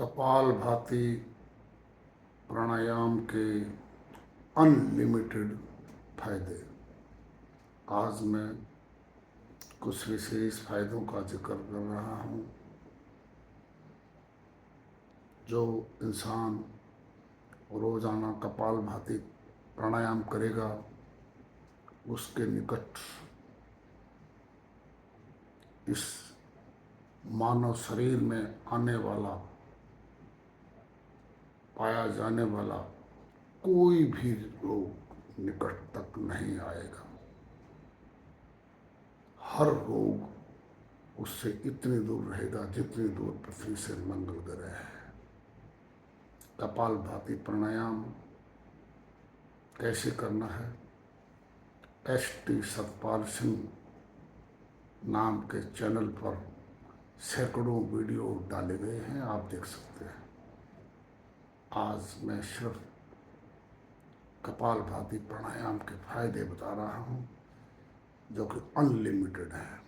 कपालभाति प्राणायाम के अनलिमिटेड फायदे। आज मैं कुछ विशेष फायदों का जिक्र कर रहा हूँ। जो इंसान रोजाना कपालभाति प्राणायाम करेगा उसके निकट इस मानव शरीर में आने वाला पाया जाने वाला कोई भी रोग निकट तक नहीं आएगा। हर रोग उससे इतनी दूर रहेगा जितनी दूर पृथ्वी से मंगल ग्रह है। कपालभाति प्राणायाम कैसे करना है? एस.टी. सतपाल सिंह नाम के चैनल पर सैकड़ों वीडियो डाले गए हैं, आप देख सकते हैं। आज मैं सिर्फ कपालभाति प्राणायाम के फायदे बता रहा हूँ जो कि अनलिमिटेड है।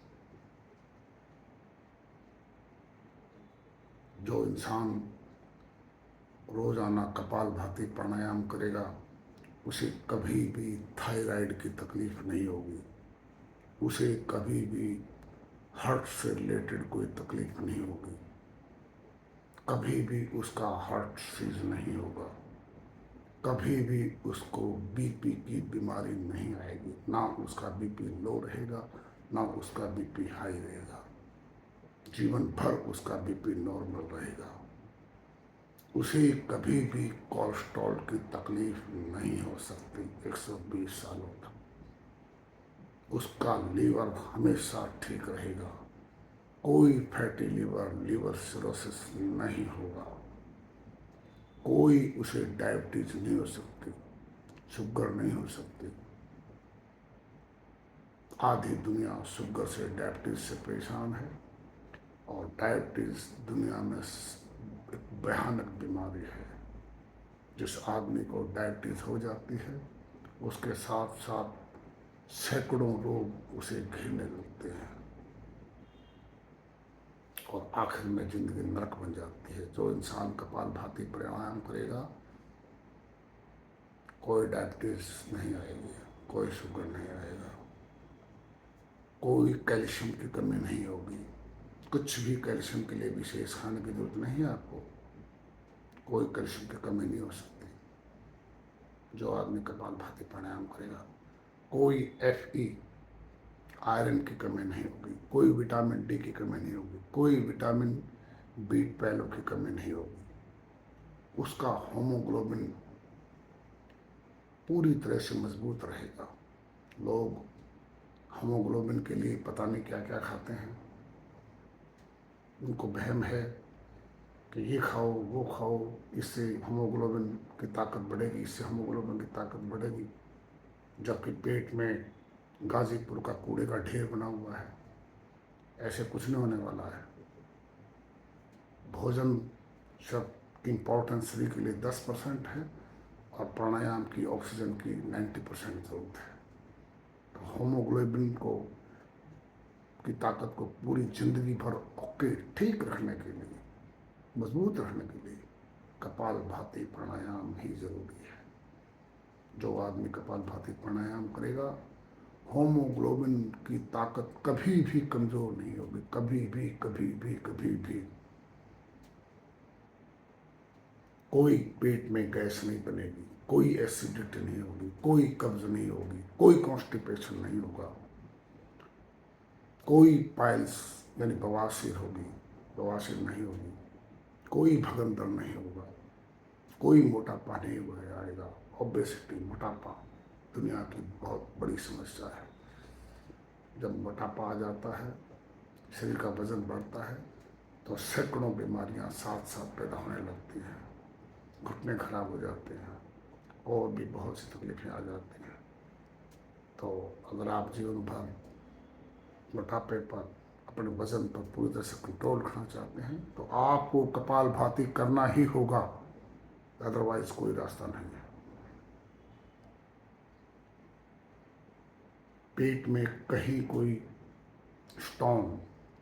जो इंसान रोजाना कपालभाति प्राणायाम करेगा उसे कभी भी थायराइड की तकलीफ नहीं होगी, उसे कभी भी हार्ट से रिलेटेड कोई तकलीफ नहीं होगी, कभी भी उसका हार्ट सीज नहीं होगा, कभी भी उसको बीपी की बीमारी नहीं आएगी। ना उसका बीपी लो रहेगा ना उसका बीपी हाई रहेगा, जीवन भर उसका बीपी नॉर्मल रहेगा। उसे कभी भी कोलेस्ट्रॉल की तकलीफ नहीं हो सकती 120 सालों तक। उसका लीवर हमेशा ठीक रहेगा, कोई फैटी लीवर सिरोसिस नहीं होगा, कोई उसे डायबिटीज नहीं हो सकती, शुगर नहीं हो सकती। आधी दुनिया शुगर से डायबिटीज से परेशान है और डायबिटीज दुनिया में एक भयानक बीमारी है। जिस आदमी को डायबिटीज हो जाती है उसके साथ साथ सैकड़ों रोग उसे घेरने लगते हैं और आखिर में जिंदगी नरक बन जाती है। जो इंसान कपालभाति प्राणायाम करेगा कोई डायबिटीज नहीं आएगी, कोई शुगर नहीं आएगा, कोई कैल्शियम की कमी नहीं होगी। कुछ भी कैल्शियम के लिए विशेष खाने की जरूरत नहीं है आपको, कोई कैल्शियम की कमी नहीं हो सकती। जो आदमी कपालभाति प्राणायाम करेगा कोई Fe आयरन की कमी नहीं होगी, कोई विटामिन डी की कमी नहीं होगी, कोई विटामिन B12 की कमी नहीं होगी। उसका होमोग्लोबिन पूरी तरह से मजबूत रहेगा। लोग होमोग्लोबिन के लिए पता नहीं क्या क्या खाते हैं। उनको वहम है कि ये खाओ वो खाओ, इससे हीमोग्लोबिन की ताकत बढ़ेगी, इससे हीमोग्लोबिन की ताकत बढ़ेगी, जबकि पेट में गाजीपुर का कूड़े का ढेर बना हुआ है। ऐसे कुछ नहीं होने वाला है। भोजन सब इम्पोर्टेंस शरीर के लिए 10% है और प्राणायाम की ऑक्सीजन की 90% जरूरत है। तो होमोग्लोबिन को की ताकत को पूरी जिंदगी भर ओके ठीक रखने के लिए, मजबूत रखने के लिए कपालभाति प्राणायाम ही जरूरी है। जो आदमी कपालभाति प्राणायाम करेगा होमोग्लोबिन की ताकत कभी भी कमजोर नहीं होगी, कभी भी कभी भी कभी भी। कोई पेट में गैस नहीं बनेगी, कोई एसिडिटी नहीं होगी, कोई कब्ज नहीं होगी, कोई कॉन्स्टिपेशन नहीं होगा, कोई पाइल्स यानी बवासीर होगी, बवासीर नहीं होगी, कोई भगंदर नहीं होगा, कोई मोटापा नहीं आएगा। ओबेसिटी मोटापा दुनिया की बहुत बड़ी समस्या है। जब मोटापा आ जाता है, शरीर का वजन बढ़ता है तो सैकड़ों बीमारियां साथ साथ पैदा होने लगती हैं। घुटने खराब हो जाते हैं और भी बहुत सी तकलीफें आ जाती हैं। तो अगर आप जीवन भर मोटापे पर, अपने वजन पर पूरी तरह से कंट्रोल रखना चाहते हैं तो आपको कपालभाति करना ही होगा, अदरवाइज कोई रास्ता नहीं है। पेट में कहीं कोई स्टोन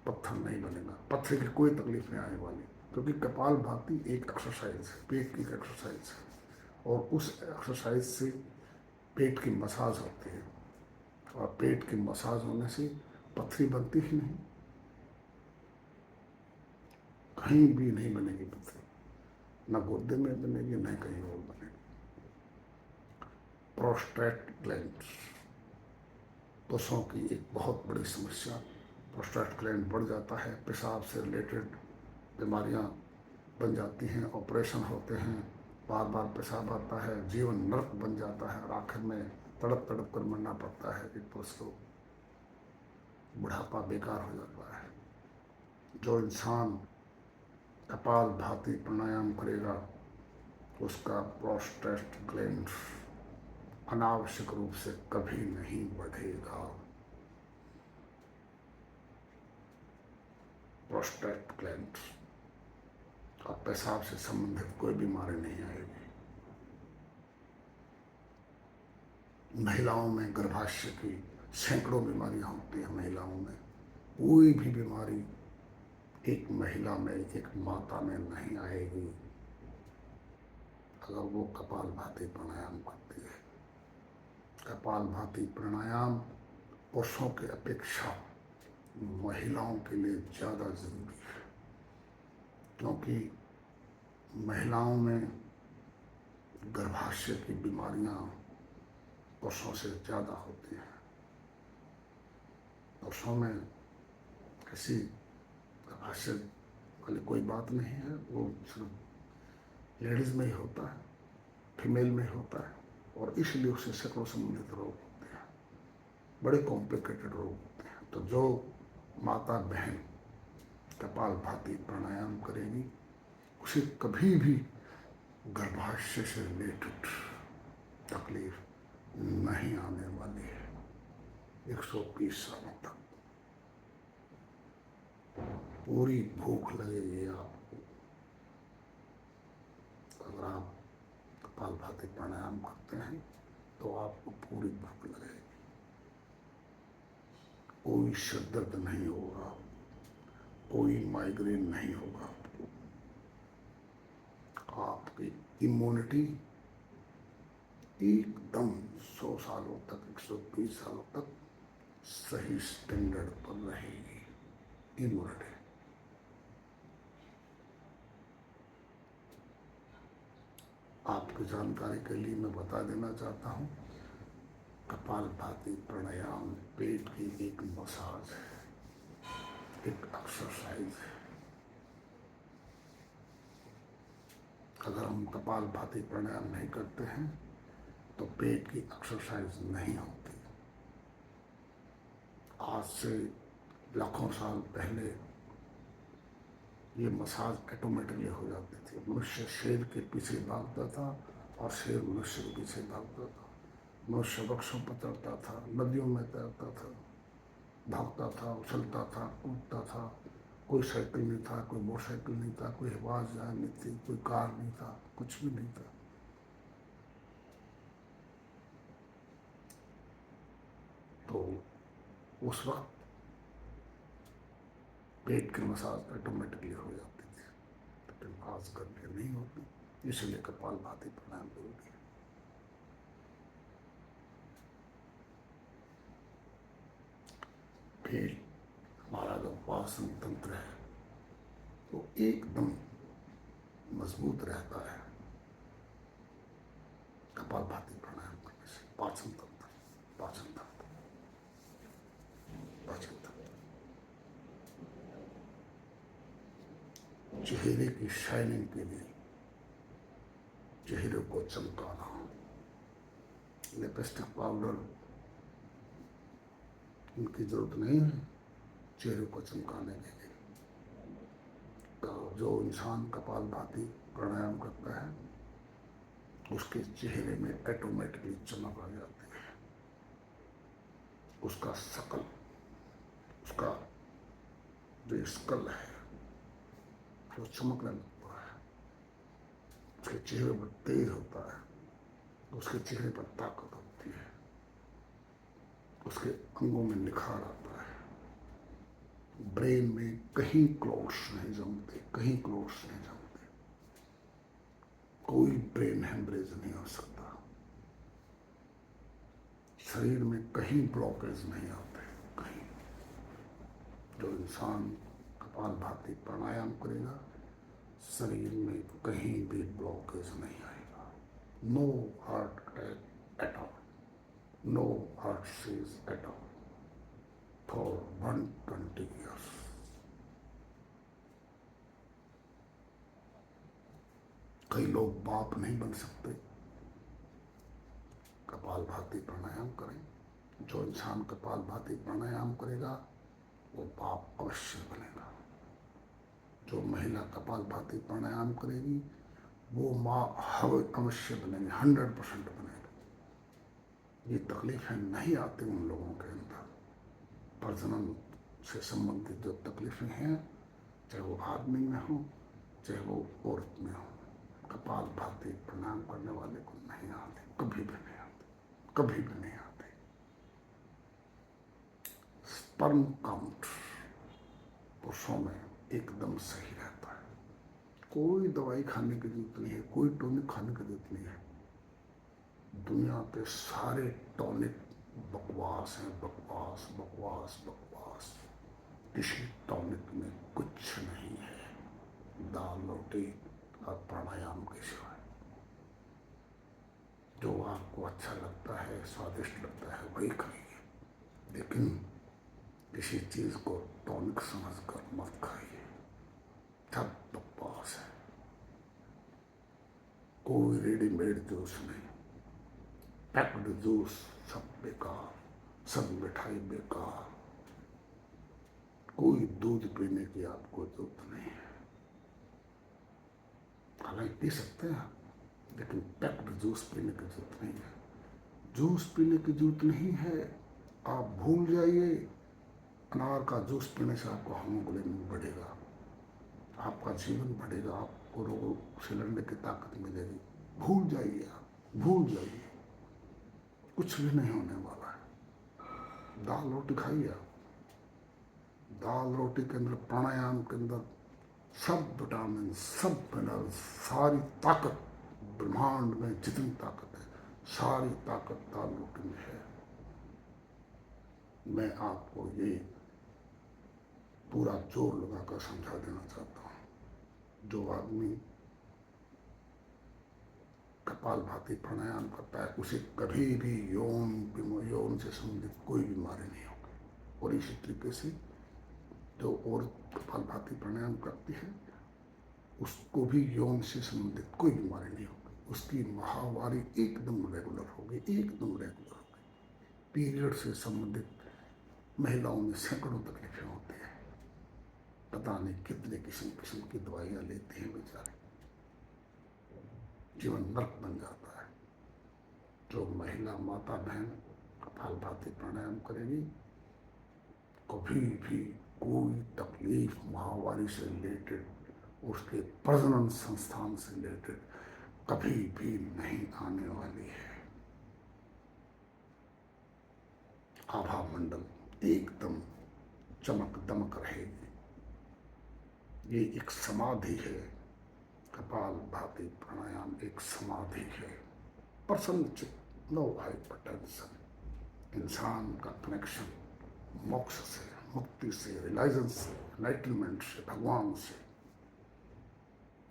पत्थर नहीं बनेगा, पत्थर की कोई तकलीफ नहीं आने वाली। क्योंकि कपालभाति एक एक्सरसाइज है, पेट की एक्सरसाइज है, और उस एक्सरसाइज से पेट की मसाज होती है, और पेट की मसाज होने से पथरी बनती ही नहीं, कहीं भी नहीं बनेगी पथरी, न गुर्दे में बनेगी न कहीं और बनेगी। प्रोस्टेट ग्लैंड पुरुषों की एक बहुत बड़ी समस्या, प्रोस्टेट ग्लैंड बढ़ जाता है, पेशाब से रिलेटेड बीमारियां बन जाती हैं, ऑपरेशन होते हैं, बार बार पेशाब आता है, जीवन नरक बन जाता है, और आखिर में तड़प तड़प कर मरना पड़ता है एक पुरुष को, बुढ़ापा बेकार हो जाता है। जो इंसान कपालभाति प्राणायाम करेगा उसका प्रोस्टेट ग्लैंड अनावश्यक रूप से कभी नहीं बढ़ेगा। प्रोस्टेट ग्लैंड और पेशाब से संबंधित कोई बीमारी नहीं आएगी। महिलाओं में गर्भाशय की सैकड़ों बीमारियां होती हैं। महिलाओं में कोई भी बीमारी एक महिला में, एक माता में नहीं आएगी अगर वो कपालभाति प्राणायाम करती है। कपालभाति प्राणायाम पुरुषों की अपेक्षा महिलाओं के लिए ज़्यादा जरूरी है, क्योंकि महिलाओं में गर्भाशय की बीमारियां पुरुषों से ज़्यादा होती हैं। पुरुषों में ऐसी गर्भाशय वाली कोई बात नहीं है, वो सिर्फ लेडीज में ही होता है, फीमेल में ही होता है, और इसलिए उससे सैकड़ों संबंधित रोग होते हैं, बड़े कॉम्प्लिकेटेड रोग होते हैं। तो जो माता बहन कपालभाति प्राणायाम करेगी उसे कभी भी गर्भाशय से रिलेटेड तकलीफ नहीं आने वाली है 120 सालों तक। पूरी भूख लगेगी आपको अगर आप कपालभाति प्राणायाम करते हैं, तो आपको पूरी भूख लगेगी, कोई सिर दर्द नहीं होगा, कोई माइग्रेन नहीं होगा, आपकी इम्यूनिटी एकदम 100 सालों तक, 120 सालों तक सही स्टैंडर्ड पर रहेगी इम्यूनिटी। आपकी जानकारी के लिए मैं बता देना चाहता हूँ, कपालभाति प्राणायाम पेट की एक मसाज है, एक एक्सरसाइज है। अगर हम कपालभाति प्राणायाम नहीं करते हैं तो पेट की एक्सरसाइज नहीं होती। आज से लाखों साल पहले ये मसाज ऑटोमेटिकली हो जाती थी। मनुष्य शेर के पीछे भागता था और शेर मनुष्य के पीछे भागता था। मनुष्य वृक्षों पर चढ़ता था, नदियों में तैरता था, भागता था, उछलता था, कूदता था। कोई साइकिल नहीं था, कोई मोटरसाइकिल नहीं था, कोई हवाई जहाज नहीं थी, कोई कार नहीं था, कुछ भी नहीं था। तो उस वक्त पेट की मसाज ऑटोमेटिकली हो जाती थी, लेकिन आजकल ये नहीं होती, इसलिए कपालभाति प्राणायाम जरूरी है। पेट हमारा जो पाचन तंत्र है वो एकदम मजबूत रहता है कपालभाति प्राणायाम करने से। पाचन तंत्र, पाचन तंत्र, पाचन तंत्र। चेहरे की शाइनिंग के लिए चेहरे को चमकाना, लिपस्टिक पाउडर इनकी जरूरत नहीं है चेहरे को चमकाने के लिए। तो जो इंसान कपालभाति प्राणायाम करता है उसके चेहरे में ऑटोमेटिकली चमक आ जाती है, उसका शकल, उसका जो स्कल है वो चमकने लगता है, उसके चेहरे पर तेज होता है, उसके चेहरे पर ताकत होती है, उसके अंगों में निखार आता है, ब्रेन में कहीं क्लॉट्स नहीं जमते, कहीं क्लॉट्स नहीं जमते, कोई ब्रेन हेमरेज नहीं हो सकता, शरीर में कहीं ब्लॉकेज नहीं आते, कहीं। जो इंसान कपालभाति प्राणायाम करेगा शरीर में कहीं भी ब्लॉकेज नहीं आएगा। No heart attack at all, no heart disease at all for 120 years। कई लोग बाप नहीं बन सकते, कपालभाति प्राणायाम करें। जो इंसान कपालभाति प्राणायाम करेगा वो बाप अवश्य बनेगा। जो महिला कपालभाति प्राणायाम करेगी वो माँ अवश्य बनेगी, 100% बनेगी। ये तकलीफें नहीं आती उन लोगों के अंदर, प्रजनन से संबंधित जो तकलीफें हैं, चाहे वो आदमी में हो चाहे वो औरत में हो, कपालभाति प्राणायाम करने वाले को नहीं आते, कभी भी नहीं आते, कभी भी नहीं आते। स्पर्म काउंट पुरुषों में एकदम सही रहता है, कोई दवाई खाने की जरूरत नहीं है, कोई टॉनिक खाने की जरूरत नहीं है। दुनिया के सारे टॉनिक बकवास हैं, बकवास बकवास बकवास। किसी टॉनिक में कुछ नहीं है दाल रोटी और प्राणायाम के सिवाय। जो आपको अच्छा लगता है, स्वादिष्ट लगता है, वही खाइए, लेकिन किसी चीज को टॉनिक समझकर मत खाइए, सब बकवास है। कोई रेडीमेड जूस नहीं, पैक्ड जूस सब बेकार, सब मिठाई बेकार। कोई दूध पीने की आपको जरूरत नहीं है, हालांकि पी सकते हैं आप, लेकिन पैक्ड जूस पीने की जरूरत नहीं है। जूस पीने की जरूरत नहीं है, आप भूल जाइए। अनार का जूस पीने से आपको हीमोग्लोबिन बढ़ेगा, आपका जीवन बढ़ेगा, आपको रोग से लड़ने की ताकत मिलेगी। भूल जाइए, आप भूल जाइए, कुछ भी नहीं होने वाला है। दाल रोटी खाइए आप, दाल रोटी के अंदर, प्राणायाम के अंदर सब विटामिन, सब मिनरल, सारी ताकत, ब्रह्मांड में जितनी ताकत है सारी ताकत दाल रोटी में है। मैं आपको ये पूरा जोर लगाकर समझा देना चाहता हूँ। जो आदमी कपालभाति प्राणायाम करता है उसे कभी भी यौन से संबंधित कोई बीमारी नहीं होगी। और इसी तरीके से जो औरत कपालभाति प्राणायाम करती है उसको भी यौन से संबंधित कोई बीमारी नहीं होगी। उसकी माहवारी एकदम रेगुलर होगी, एकदम रेगुलर होगी। पीरियड से संबंधित महिलाओं में सैकड़ों तकलीफें होती है, पता नहीं कितने किस्म किस्म की दवाइयाँ लेते हैं बेचारे, जीवन नरक बन जाता है। जो महिला माता बहन कपालभाति प्राणायाम करेगी, कभी भी कोई तकलीफ माहवारी से रिलेटेड, उसके प्रजनन संस्थान से रिलेटेड कभी भी नहीं आने वाली है। आभा मंडल एकदम चमक दमक रहेगी। ये एक समाधि है, कपालभाति प्राणायाम एक समाधि है। प्रसन्न चित्त, नो हाइपरटेंशन, इंसान का कनेक्शन मोक्ष से, मुक्ति से, रियलाइजेशन से, एनलाइटनमेंट से, भगवान से।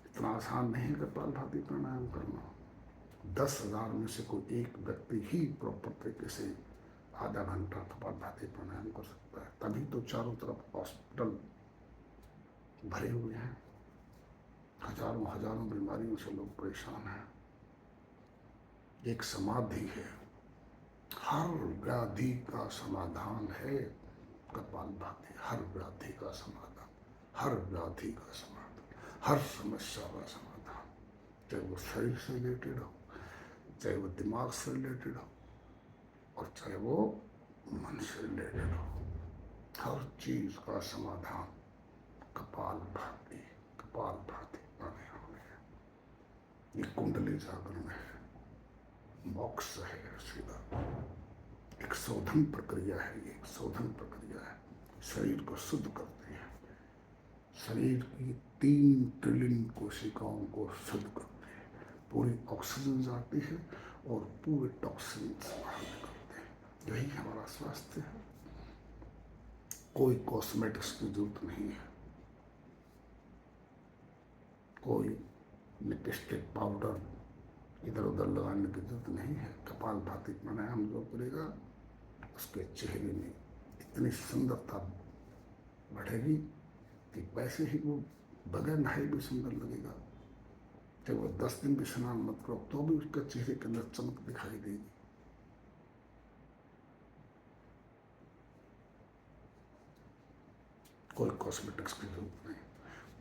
इतना आसान नहीं है कपालभाति प्राणायाम करना। 10,000 में से कोई एक व्यक्ति ही प्रॉपर तरीके से आधा घंटा कपालभाति प्राणायाम कर सकता है। तभी तो चारों तरफ हॉस्पिटल भरे हुए हैं, हजारों हजारों बीमारियों से लोग परेशान हैं। एक समाधि है, हर व्याधि का समाधान है कपालभाति, हर व्याधि का समाधान, हर व्याधि का समाधान, हर समस्या का समाधान, चाहे वो शरीर से रिलेटेड हो, चाहे वो दिमाग से रिलेटेड हो, और चाहे वो मन से रिलेटेड हो, हर चीज का समाधान कपालभाति प्राणायाम है। ये कुंडली जागरण है, मोक्ष है सीधा। एक शोधन प्रक्रिया है, ये एक शोधन प्रक्रिया है, शरीर को शुद्ध करते हैं। शरीर की 3 ट्रिलियन कोशिकाओं को शुद्ध करते हैं, पूरी ऑक्सीजन जाती है और पूरे टॉक्सिन्स बाहर निकलते हैं। यही हमारा स्वास्थ्य है। कोई कॉस्मेटिक्स की जरूरत नहीं है, कोई लिपस्टिक पाउडर इधर उधर लगाने की जरूरत नहीं है। कपालभाति प्राणायाम जो करेगा उसके चेहरे में इतनी सुंदरता बढ़ेगी कि वैसे ही वो बगैर नहाए भी सुंदर लगेगा। चाहे वो 10 दिन भी स्नान मत करो तो भी उसके चेहरे के अंदर चमक दिखाई देगी। कोई कॉस्मेटिक्स की जरूरत नहीं,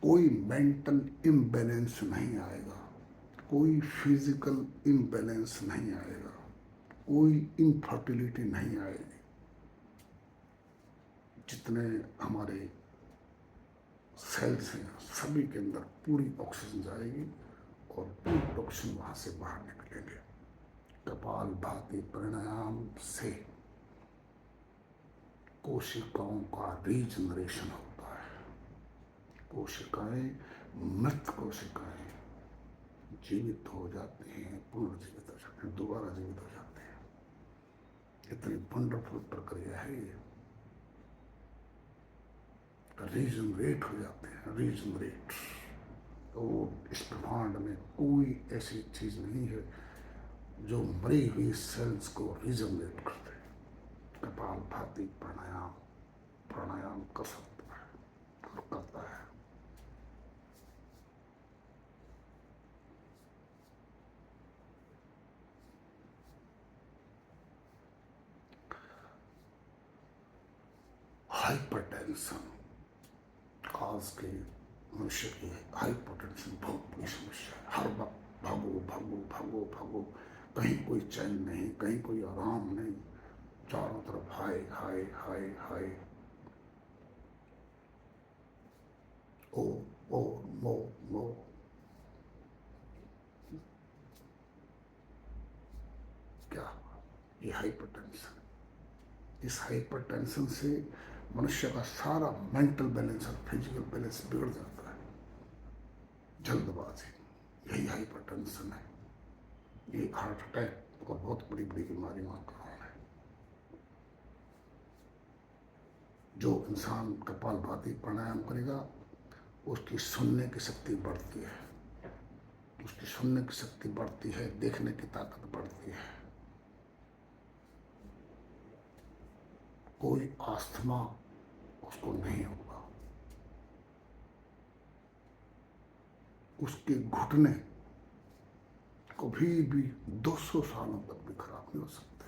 कोई मेंटल इम्बैलेंस नहीं आएगा, कोई फिजिकल इम्बैलेंस नहीं आएगा, कोई इनफर्टिलिटी नहीं आएगी। जितने हमारे सेल्स हैं सभी के अंदर पूरी ऑक्सीजन जाएगी और पूरी टॉक्सिन वहां से बाहर निकलेंगे। कपालभाति प्राणायाम से कोशिकाओं का रीजनरेशन होता है। कोशिकाएं, मृत कोशिकाएं जीवित हो जाती हैं, पुनर्जीवित हो जाते हैं, दोबारा जीवित हो जाते हैं। इतनी वंडरफुल प्रक्रिया है ये। रीजनरेट हो जाते हैं, रीजनरेट। तो इस ब्रह्मांड में कोई ऐसी चीज नहीं है जो मरी हुई सेल्स को रीजनरेट कर दे। कपालभाति प्राणायाम प्राणायाम कर सकता है और करता है। हाइपरटेंशन आज के मनुष्य की हाइपरटेंशन बहुत बड़ी समस्या है। हर वक्त भागो भागो भागो भागो, कहीं कोई चैन नहीं, कहीं कोई आराम नहीं, चारों तरफ हाय हाय हाय हाय, ओ ओ मो मो। क्या ये हाइपरटेंशन? इस हाइपरटेंशन से मनुष्य का सारा मेंटल बैलेंस और फिजिकल बैलेंस बिगड़ जाता है। जल्दबाजी, यही हाइपरटेंशन है। ये हार्ट अटैक और बहुत बड़ी बड़ी बीमारियों का कारण है। जो इंसान कपालभाति प्राणायाम करेगा उसकी सुनने की शक्ति बढ़ती है, उसकी सुनने की शक्ति बढ़ती है, देखने की ताकत बढ़ती है। कोई आस्थमा उसको नहीं होगा, उसके घुटने कभी भी 200 सालों तक भी खराब नहीं हो सकते।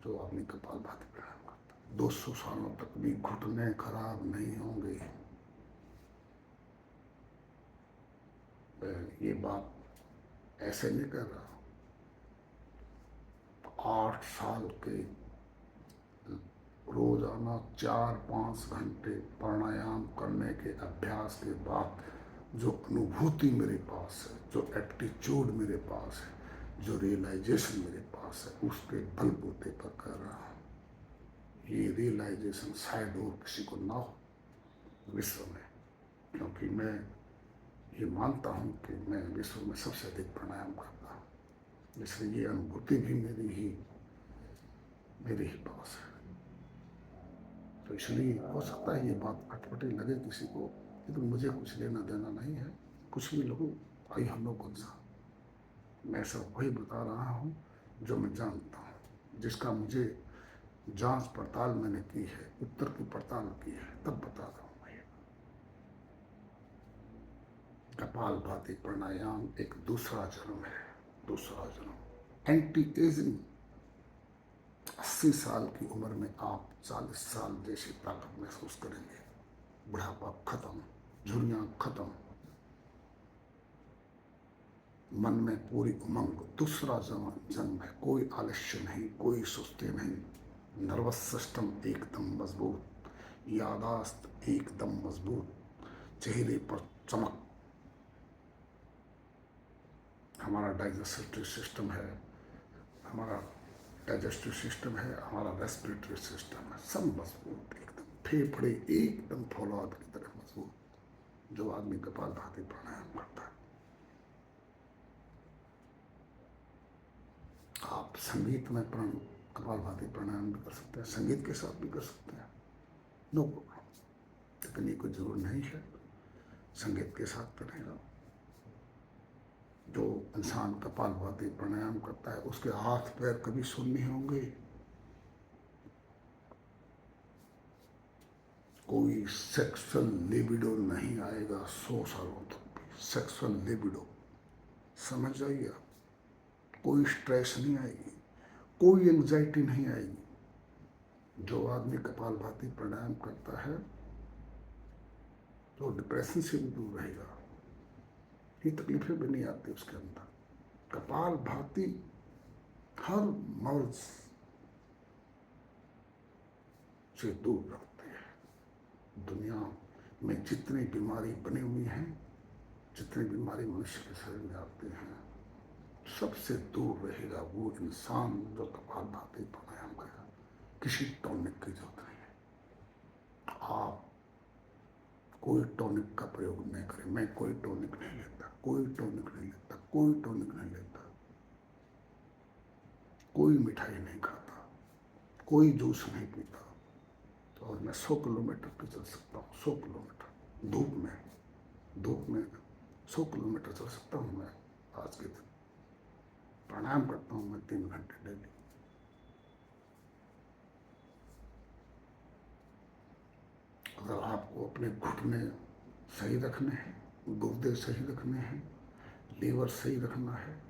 जो आदमी कपालभाति प्राणायाम करता है 200 सालों तक भी घुटने खराब नहीं होंगे। ये बात ऐसे नहीं कर रहा। 8 साल के रोजाना 4-5 घंटे प्राणायाम करने के अभ्यास के बाद जो अनुभूति मेरे पास है, जो एप्टीट्यूड मेरे पास है, जो रियलाइजेशन मेरे पास है, उसके बलबूते पर कर रहा हूँ। ये रियलाइजेशन शायद और किसी को ना हो विश्व में, क्योंकि मैं ये मानता हूँ कि मैं विश्व में सबसे अधिक प्राणायाम करता हूँ, इसलिए ये अनुभूति भी मेरे ही पास है। तो इसलिए हो सकता है ये बात अटपटी लगे किसी को, लेकिन मुझे कुछ लेना देना नहीं है। कुछ भी लोगों, आई हम लोग कौन सा, मैं सब वही बता रहा हूँ जो मैं जानता हूँ, जिसका मुझे जांच पड़ताल मैंने की है, उत्तर की पड़ताल की है, तब बता रहा हूँ। कपालभाति प्राणायाम एक दूसरा जन्म है, दूसरा जन्म। एंटी एजिंग, 80 साल की उम्र में आप 40 साल जैसी ताकत महसूस करेंगे। बुढ़ापा खत्म, झुर्रियां खत्म, मन में पूरी उमंग। दूसरा जन्म है, कोई आलस्य नहीं, कोई सुस्ती नहीं, नर्वस सिस्टम एकदम मजबूत, यादाश्त एकदम मजबूत, चेहरे पर चमक। हमारा डाइजेस्टिव सिस्टम है, हमारा डाइजेस्टिव सिस्टम है, हमारा रेस्पिरेटरी सिस्टम है, सब मजबूत एकदम। फेफड़े एकदम फौलाद की तरह मजबूत। जो आदमी कपालभाति प्राणायाम करता है। आप संगीत में कपालभाति प्राणायाम भी कर सकते हैं, संगीत के साथ भी कर सकते हैं, नो प्रॉब्लम। तकनीक को जरूर नहीं है, संगीत के साथ करेगा। जो इंसान कपालभाति प्राणायाम करता है उसके हाथ पैर कभी शून्य नहीं होंगे, कोई सेक्सुअल लिबिडो नहीं आएगा 100 सालों तक भी। सेक्सुअल लिबिडो, समझ जाइए आप, कोई स्ट्रेस नहीं आएगी, कोई एंग्जाइटी नहीं आएगी। जो आदमी कपालभाति प्राणायाम करता है तो डिप्रेशन से भी दूर रहेगा, ये तकलीफें भी नहीं आती उसके अंदर। कपालभाति हर मर्ज से दूर रखते हैं। दुनिया में जितनी बीमारी बनी हुई हैं, जितनी बीमारी मनुष्य के शरीर में आती हैं, सबसे दूर रहेगा वो इंसान जो कपालभाति प्राणायाम करेगा। किसी टॉनिक की जरूरत नहीं है, आप कोई टॉनिक का प्रयोग नहीं करें। मैं कोई टॉनिक नहीं लेता, कोई टॉनिक नहीं लेता, कोई टॉनिक नहीं लेता, कोई मिठाई नहीं खाता, कोई जूस नहीं पीता। तो और मैं 100 किलोमीटर पे चल सकता हूँ, 100 किलोमीटर धूप में 100 किलोमीटर चल सकता हूँ मैं आज के दिन। प्राणायाम करता हूँ मैं 3 घंटे डेली। अगर आपको अपने घुटने सही रखने हैं, गुर्दे सही रखने हैं, लीवर सही रखना है,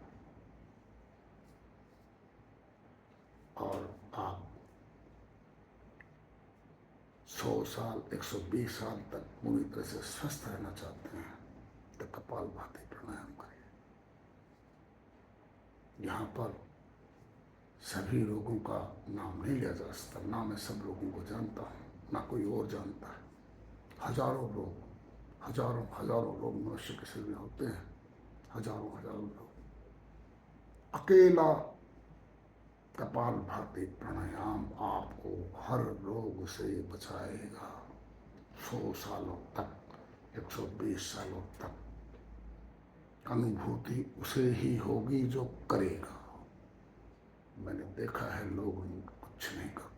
और आप 100 साल 120 साल तक पूरी तरह से स्वस्थ रहना चाहते हैं तो कपालभाति प्राणायाम करिए। यहाँ पर सभी रोगों का नाम नहीं लिया जा सकता, ना मैं सब रोगों को जानता हूँ, ना कोई और जानता है। हजारों लोग मनुष्य के शरीर में होते हैं, हजारों लोग। अकेला कपालभाति प्राणायाम आपको हर रोग से बचाएगा 100 सालों तक, 120 सालों तक। अनुभूति उसे ही होगी जो करेगा। मैंने देखा है लोग कुछ नहीं करते,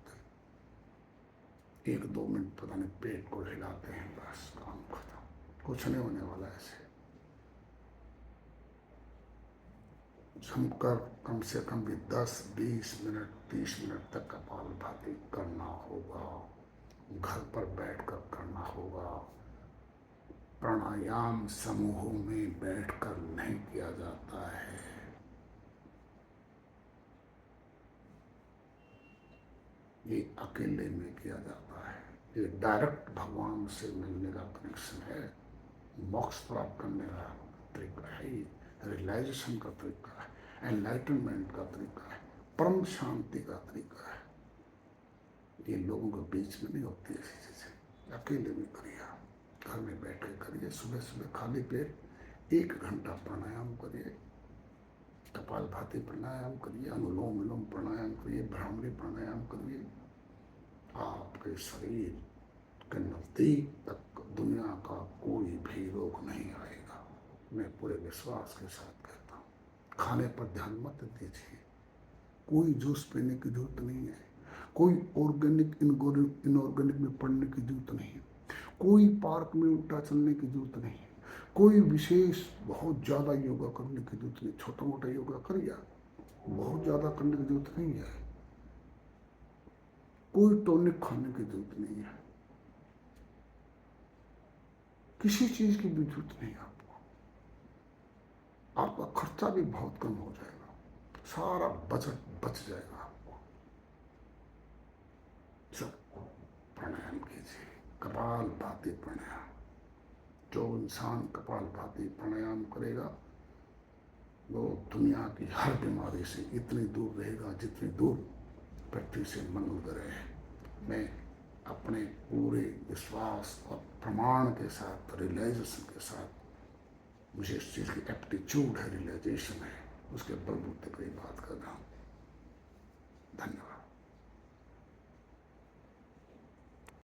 1-2 मिनट पता नहीं पेट को हिलाते हैं, बस काम खत्म, कुछ नहीं होने वाला। ऐसे जमकर कम से कम भी 10-20 मिनट 30 मिनट तक कपालभाति करना होगा, घर पर बैठकर करना होगा। प्राणायाम समूहों में बैठकर नहीं किया जाता है, ये अकेले में किया जाता है। ये डायरेक्ट भगवान से मिलने का कनेक्शन है, मोक्ष प्राप्त करने का तरीका है, रियलाइजेशन का तरीका है, एनलाइटनमेंट का तरीका है, परम शांति का तरीका है। ये लोगों के बीच में नहीं होती ऐसी चीजें, अकेले में करिए, घर में बैठ के करिए। सुबह सुबह खाली पेट 1 घंटा प्राणायाम करिए, कपालभाति प्राणायाम करिए, अनुलोम विलोम प्राणायाम करिए, भ्रामरी प्राणायाम करिए। आपके शरीर के नजदीक तक दुनिया का कोई भी रोग नहीं आएगा, मैं पूरे विश्वास के साथ कहता हूँ। खाने पर ध्यान मत दीजिए, कोई जूस पीने की जरूरत नहीं है, कोई ऑर्गेनिक इनऑर्गेनिक में पढ़ने की जरूरत नहीं है, कोई पार्क में उल्टा चलने की जरूरत नहीं है, कोई विशेष बहुत ज़्यादा योगा करने की जरूरत नहीं। छोटा मोटा योगा करिए, बहुत ज़्यादा करने की जरूरत नहीं है। कोई टॉनिक खाने की जरूरत नहीं है, किसी चीज की भी जरूरत नहीं आपको। आपका खर्चा भी बहुत कम हो जाएगा, सारा बजट बच जाएगा आपको। सब प्राणायाम कीजिए, कपालभाति प्राणायाम। जो इंसान कपालभाति प्राणायाम करेगा वो दुनिया की हर बीमारी से इतनी दूर रहेगा जितनी दूर पृथ्वी से मंगल ग्रह है। मैं अपने पूरे विश्वास और प्रमाण के साथ, रियलाइजेशन के साथ, मुझे इस चीज़ की एप्टीट्यूड है, रियलाइजेशन है, उसके बलबूते पर बात कर रहा हूँ। धन्यवाद।